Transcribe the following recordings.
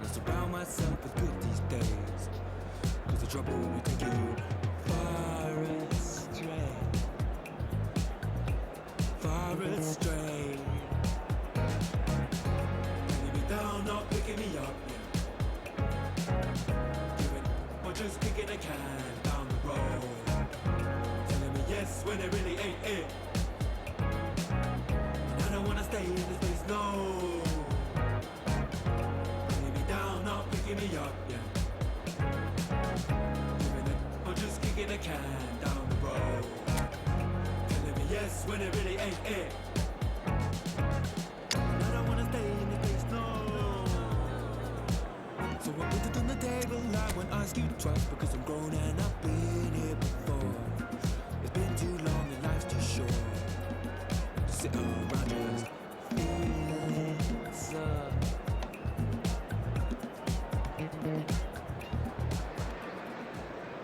surround myself with good these days. Cause the trouble will take you far astray. Far astray. Letting me down, not picking me up, yeah. Giving, or just kicking a can down the road. Telling me yes when it really ain't it. And I don't wanna stay in this place, no. Letting me down, not picking me up, yeah. Giving it, or just kicking a can down the road. Telling me yes when it really ain't it. And I don't wanna stay in this place, no. So I put it on the table, I won't ask you twice, because I'm grown and I've been here before. It's been too long and life's too short to sit around just feeling so.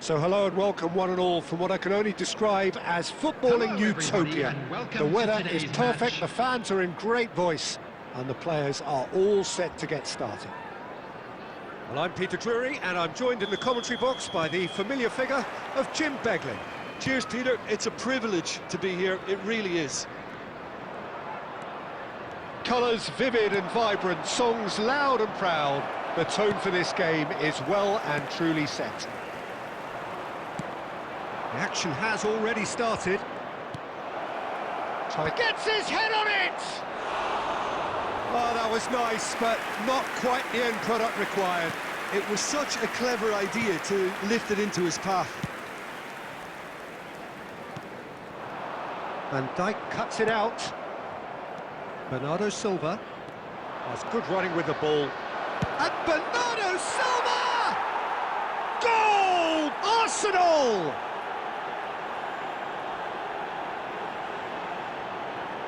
So hello and welcome one and all from what I can only describe as footballing utopia. The weather is perfect, the fans are in great voice, and the players are all set to get started. Well, I'm Peter Drury, and I'm joined in the commentary box by the familiar figure of Jim Beglin. Cheers, Peter. It's a privilege to be here. It really is. Colours vivid and vibrant, songs loud and proud. The tone for this game is well and truly set. The action has already started. Gets his head on it! Oh, that was nice, but not quite the end product required. It was such a clever idea to lift it into his path. Van Dijk cuts it out. Bernardo Silva has good running with the ball. And Bernardo Silva! Goal! Arsenal!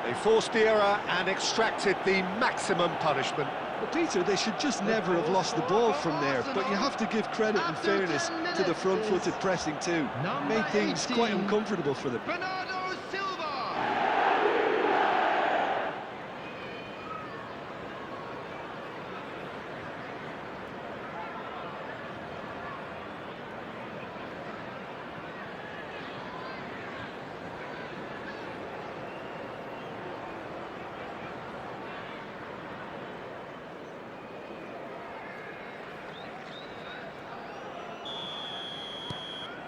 They forced the error and extracted the maximum punishment. Well, Peter, they should just never have lost the ball from there, but you have to give credit and fairness to the front-footed pressing too. Made things quite uncomfortable for them. Bernardo Silva!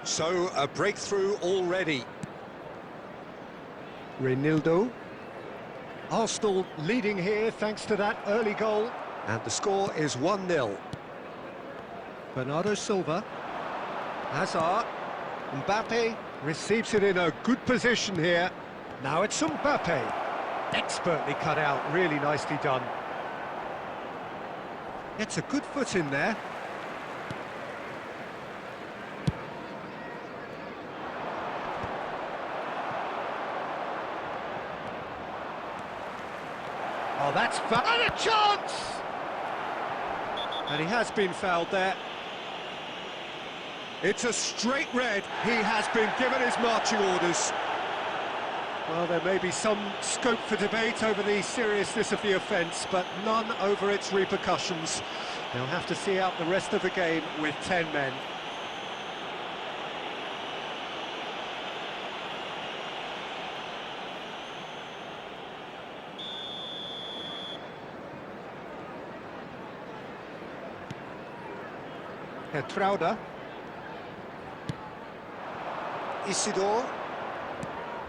So, a breakthrough already. Reinildo. Arsenal leading here thanks to that early goal. And the score is 1-0. Bernardo Silva. Hazard. Mbappe receives it in a good position here. Now it's Mbappe. Expertly cut out, really nicely done. Gets a good foot in there. Oh, that's foul. And a chance! And he has been fouled there. It's a straight red. He has been given his marching orders. Well, there may be some scope for debate over the seriousness of the offence, but none over its repercussions. They'll have to see out the rest of the game with 10 men. Trauda. Isidore.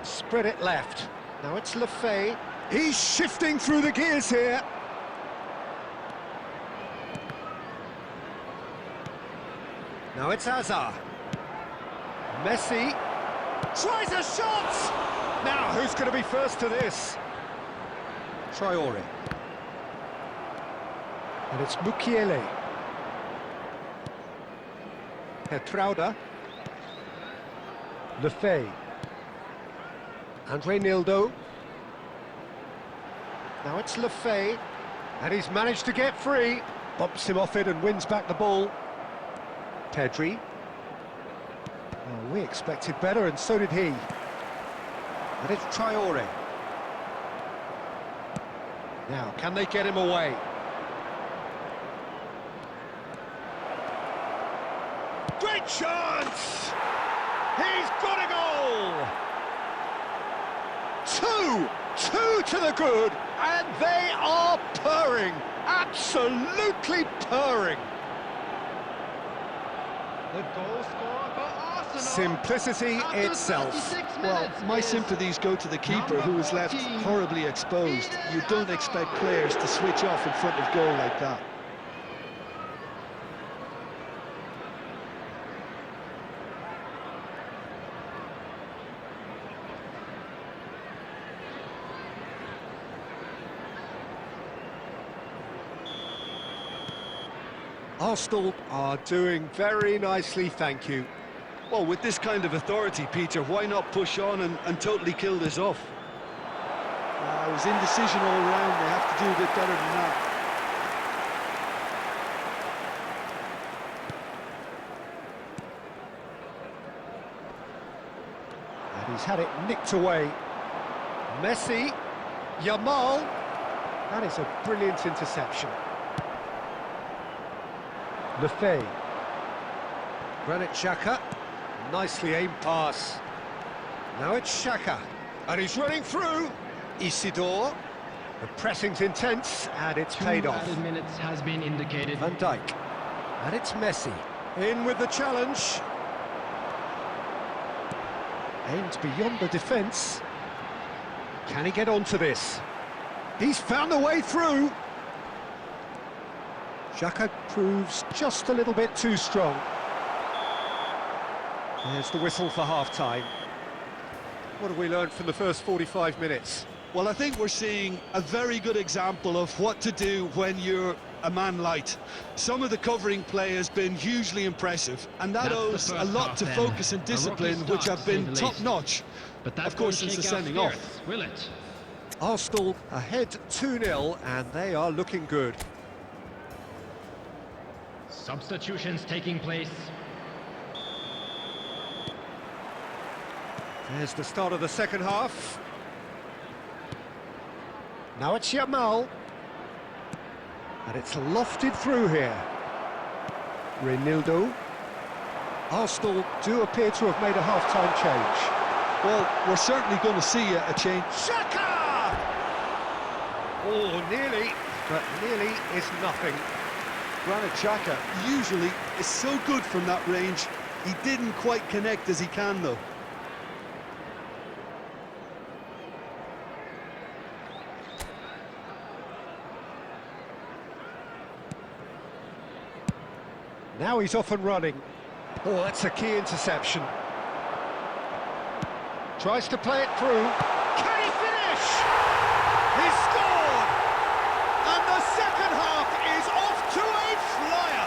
Spread it left. Now it's Lefay. He's shifting through the gears here. Now it's Hazard. Messi. Tries a shot! Now, who's going to be first to this? Traore. And it's Mukiele. Trauda. Lefay. And Reinildo. Now it's Lefay. And he's managed to get free. Bumps him off it and wins back the ball. Pedri. Well, we expected better, and so did he. And it's Traore. Now, can they get him away? Great chance! He's got a goal! Two to the good, and they are purring, absolutely purring. The goal scorer for Arsenal. Simplicity After itself. 36 Well, minutes my is sympathies go to the keeper, who was left 14. horribly exposed. You don't expect players to switch off in front of goal like that. Arsenal are doing very nicely, thank you. Well, with this kind of authority, Peter, why not push on and totally kill this off? It was indecision all round. They have to do a bit better than that. And he's had it nicked away. Messi, Yamal, that is a brilliant interception. Lefebvre, Granit Xhaka, nicely aimed pass. Now it's Xhaka, and he's running through. Isidore, the pressing's intense, and it's paid off. 2 added minutes has been indicated. Van Dijk, and it's Messi, in with the challenge. Aimed beyond the defence. Can he get onto this? He's found a way through. Xhaka proves just a little bit too strong. There's the whistle for half-time. What have we learned from the first 45 minutes? Well, I think we're seeing a very good example of what to do when you're a man light. Some of the covering play has been hugely impressive, and that That's the owes a first lot half to then. focus and A rocky discipline, start, which to have say been the least. top-notch, But that of course, won't since the shake our sending off. spirits, will it? Arsenal ahead 2-0, and they are looking good. Substitutions taking place. There's the start of the second half. Now it's Yamal. And it's lofted through here. Reinildo. Arsenal do appear to have made a half-time change. Well, we're certainly going to see a change. Xhaka! Oh, nearly, but nearly is nothing. Granit Xhaka usually is so good from that range. He didn't quite connect as he can, though. Now he's off and running. Oh, that's a key interception. Tries to play it through. Can he finish? He's scored! And the second half is off to a flyer.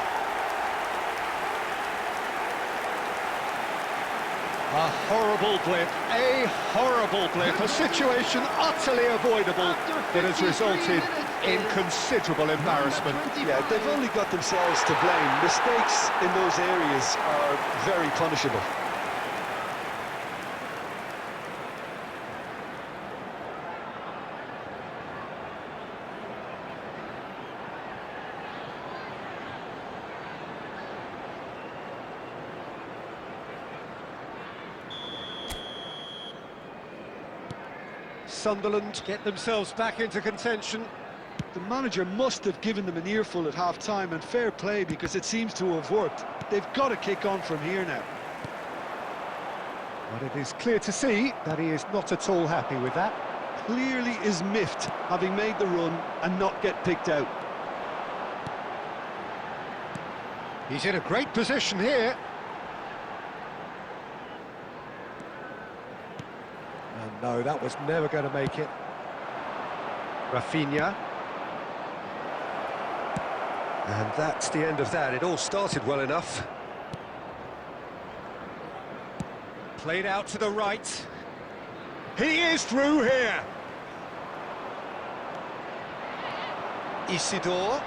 A horrible blip, a situation utterly avoidable that has resulted in considerable embarrassment. Yeah, they've only got themselves to blame. Mistakes in those areas are very punishable. Sunderland get themselves back into contention. The manager must have given them an earful at half-time, and fair play, because it seems to have worked. They've got to kick on from here now. But it is clear to see that he is not at all happy with that. Clearly is miffed, having made the run and not get picked out. He's in a great position here. And no, that was never going to make it. Rafinha. And that's the end of that. It all started well enough. Played out to the right. He is through here. Isidore.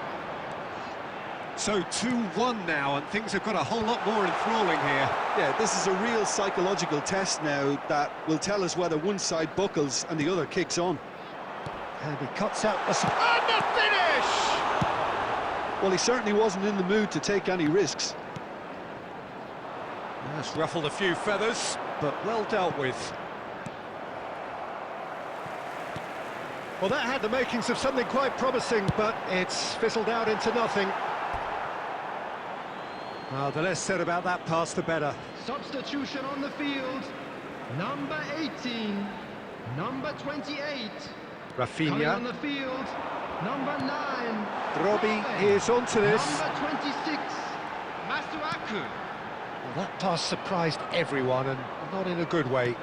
So 2-1 now, and things have got a whole lot more enthralling here. Yeah, this is a real psychological test now that will tell us whether one side buckles and the other kicks on. And he cuts out the... And the finish! Well, he certainly wasn't in the mood to take any risks. That's ruffled a few feathers, but well dealt with. Well, that had the makings of something quite promising, but it's fizzled out into nothing. Well, the less said about that pass, the better. Substitution on the field. Number 18. Number 28. Coming on Rafinha. the field. Number 9. Robbie is onto this. Number 26. Masuaku. Well, that pass surprised everyone, and not in a good way.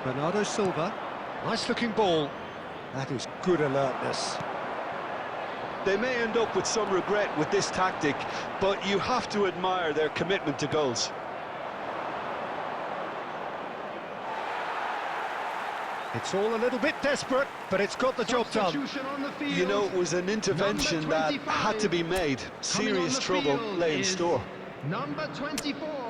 Bernardo Silva. Nice-looking ball. That is good alertness. They may end up with some regret with this tactic, but you have to admire their commitment to goals. It's all a little bit desperate, but it's got the job done. Substitution on the field. You know, it was an intervention Number that 25. had to be made. Coming on Serious the trouble field lay in is store. Number 24.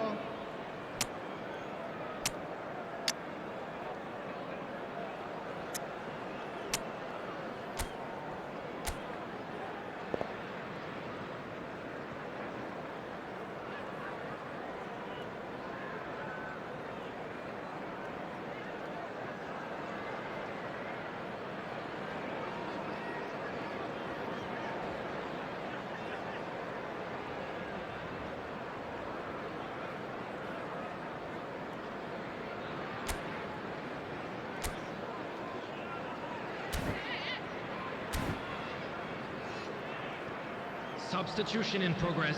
Substitution in progress.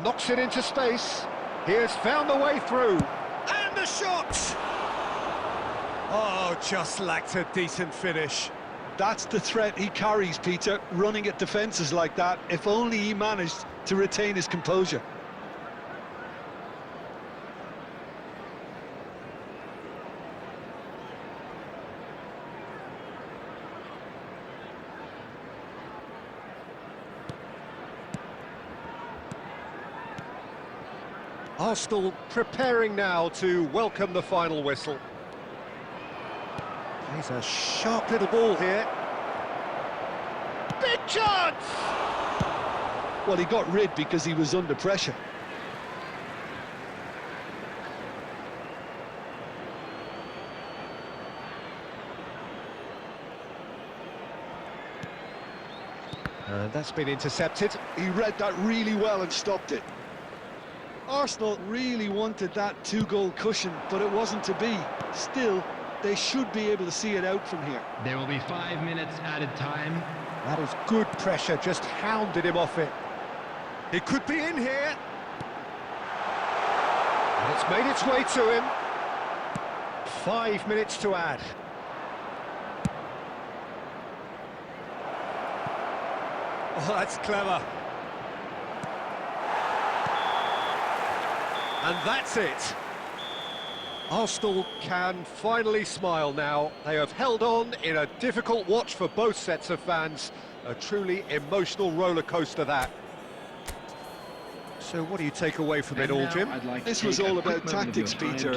Knocks it into space. He has found the way through. And the shot! Oh, just lacked a decent finish. That's the threat he carries, Peter, running at defences like that. If only he managed to retain his composure. Arsenal preparing now to welcome the final whistle. Plays a sharp little ball here. Big chance! Well, he got rid because he was under pressure. And that's been intercepted. He read that really well and stopped it. Arsenal really wanted that two-goal cushion, but it wasn't to be. Still, they should be able to see it out from here. There will be 5 minutes added time. That is good pressure, just hounded him off it. It could be in here. And it's made its way to him. 5 minutes to add. Oh, that's clever. And that's it. Arsenal can finally smile now. They have held on in a difficult watch for both sets of fans. A truly emotional roller coaster, that. So what do you take away from it all, Jim? This was all about tactics, Peter.